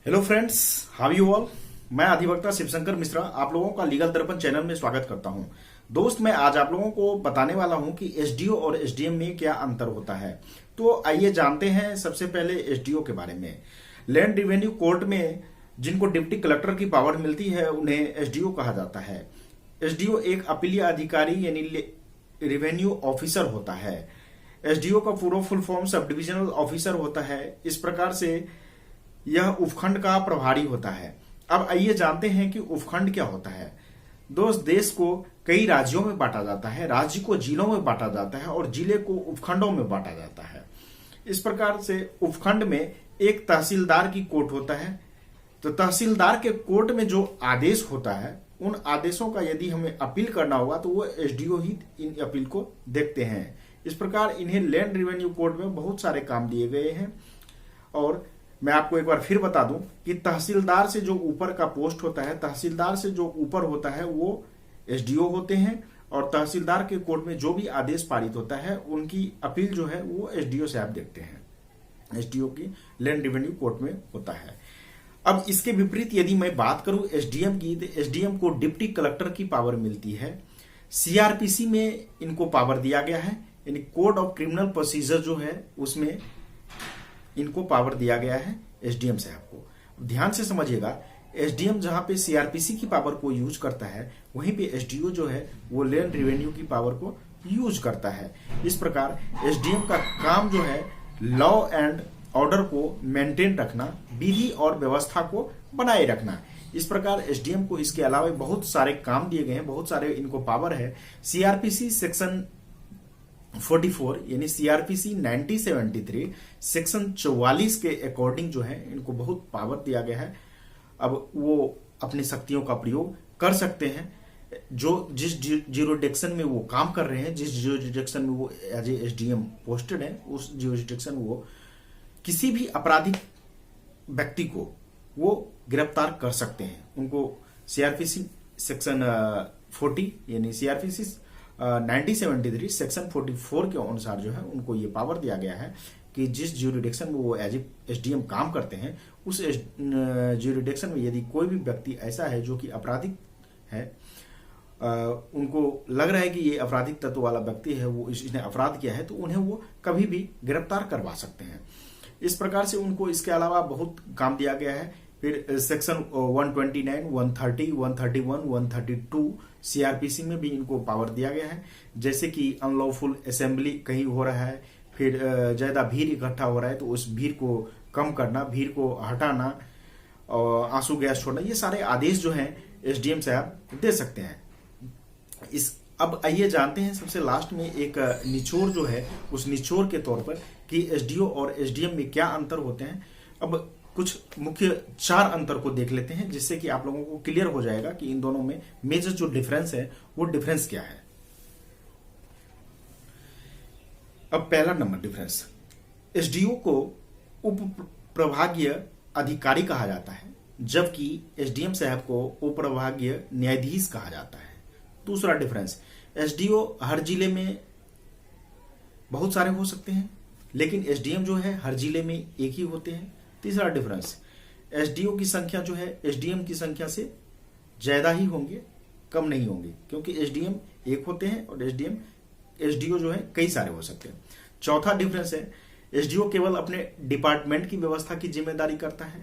Hello friends, how you all. मैं अधिवक्ता शिवशंकर मिश्रा आप लोगों का लीगल दर्पण चैनल में स्वागत करता हूं। दोस्त, मैं आज आप लोगों को बताने वाला हूं कि एसडीओ और एसडीएम में क्या अंतर होता है। तो आइए जानते हैं सबसे पहले एसडीओ के बारे में। लैंड रिवेन्यू कोर्ट में जिनको डिप्टी कलेक्टर की पावर मिलती है उन्हें एसडीओ कहा जाता है। एसडीओ एक अपीलीय अधिकारी यानी रिवेन्यू ऑफिसर होता है। एसडीओ का पूरा full form sub divisional officer होता है। इस प्रकार से यह उपखंड का प्रभारी होता है। अब आइए जानते हैं कि उपखंड क्या होता है। दोस्त, देश को कई राज्यों में बांटा जाता है, राज्य को जिलों में बांटा जाता है और जिले को उपखंडों में बांटा जाता है। इस प्रकार से उपखंड में एक तहसीलदार की कोर्ट होता है। तो तहसीलदार के कोर्ट में जो आदेश होता है उन आदेशों का यदि हमें अपील करना होगा तो वो एसडीओ ही इन अपील को देखते हैं। इस प्रकार इन्हें लैंड रिवेन्यू कोर्ट में बहुत सारे काम दिए गए हैं। और मैं आपको एक बार फिर बता दूं कि तहसीलदार से जो ऊपर का पोस्ट होता है, तहसीलदार से जो ऊपर होता है वो एसडीओ होते हैं। और तहसीलदार के कोर्ट में जो भी आदेश पारित होता है उनकी अपील जो है वो एसडीओ से आप देखते हैं। एसडीओ की लैंड रिवेन्यू कोर्ट में होता है। अब इसके विपरीत यदि मैं बात करूं एसडीएम की, तो एसडीएम को डिप्टी कलेक्टर की पावर मिलती है। सीआरपीसी में इनको पावर दिया गया है, यानी कोड ऑफ क्रिमिनल प्रोसीजर जो है उसमें इनको पावर दिया गया है एसडीएम साहब को। ध्यान से समझिएगा, एसडीएम जहां पे सीआरपीसी की पावर को यूज करता है वहीं पे एसडीओ जो है वो लैंड रिवेन्यू की पावर को यूज करता है। इस प्रकार एसडीएम का काम जो है लॉ एंड ऑर्डर को मेंटेन रखना, विधि और व्यवस्था को बनाए रखना। इस प्रकार एसडीएम को इसके अलावा बहुत सारे काम दिए गए हैं, बहुत सारे इनको पावर है। सीआरपीसी सेक्शन 44 यानी सीआरपीसी 1973 सेक्शन 44 के अकॉर्डिंग जो है इनको बहुत पावर दिया गया है। अब वो अपनी शक्तियों का प्रयोग कर सकते हैं। जो जिस ज्यूरिडिक्शन में वो काम कर रहे हैं, जिस ज्यूरिडिक्शन में वो एज ए एसडीएम पोस्टेड है, उस ज्यूरिडिक्शन में वो किसी भी आपराधिक व्यक्ति को वो गिरफ्तार कर सकते हैं। उनको सीआरपीसी सेक्शन 40 यानी सीआरपीसी 1973 सेक्शन 44 के अनुसार जो है उनको ये पावर दिया गया है कि जिस ज्यूरिडिक्शन में वो एज एसडीएम काम करते हैं उस ज्यूरिडिक्शन में यदि कोई भी व्यक्ति ऐसा है जो कि आपराधिक है, उनको लग रहा है कि ये आपराधिक तत्व वाला व्यक्ति है, वो इसने अपराध किया है, तो उन्हें वो कभी भी गिरफ्तार करवा सकते हैं। इस प्रकार से उनको इसके अलावा बहुत काम दिया गया है। फिर सेक्शन 129, 130, 131, 132 सीआरपीसी में भी इनको पावर दिया गया है। जैसे कि अनलॉफुल असेंबली कहीं हो रहा है, फिर ज्यादा भीड़ इकट्ठा हो रहा है तो उस भीड़ को कम करना, भीड़ को हटाना और आंसू गैस छोड़ना, ये सारे आदेश जो हैं एसडीएम साहब दे सकते हैं। अब आइए जानते हैं सबसे लास्ट में एक निचोड़ जो है, उस निचोड़ के तौर पर कि एसडीओ और एसडीएम में क्या अंतर होते हैं। अब कुछ मुख्य 4 अंतर को देख लेते हैं जिससे कि आप लोगों को क्लियर हो जाएगा कि इन दोनों में मेजर जो डिफरेंस है वो डिफरेंस क्या है। अब पहला नंबर डिफरेंस, एसडीओ को उप प्रभागीय अधिकारी कहा जाता है जबकि एसडीएम साहब को उप प्रभागीय न्यायाधीश कहा जाता है। दूसरा डिफरेंस, एसडीओ हर जिले में बहुत सारे हो सकते हैं लेकिन एसडीएम जो है हर जिले में एक ही होते हैं। तीसरा डिफरेंस, एसडीओ की संख्या जो है एसडीएम की संख्या से ज्यादा ही होंगे, कम नहीं होंगे, क्योंकि एसडीएम एक होते हैं और एसडीओ जो है कई सारे हो सकते हैं। चौथा डिफरेंस है, एसडीओ केवल अपने डिपार्टमेंट की व्यवस्था की जिम्मेदारी करता है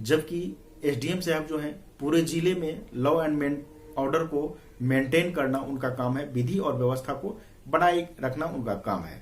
जबकि एसडीएम साहब जो है पूरे जिले में लॉ एंड ऑर्डर को मेंटेन करना उनका काम है, विधि और व्यवस्था को बनाए रखना उनका काम है।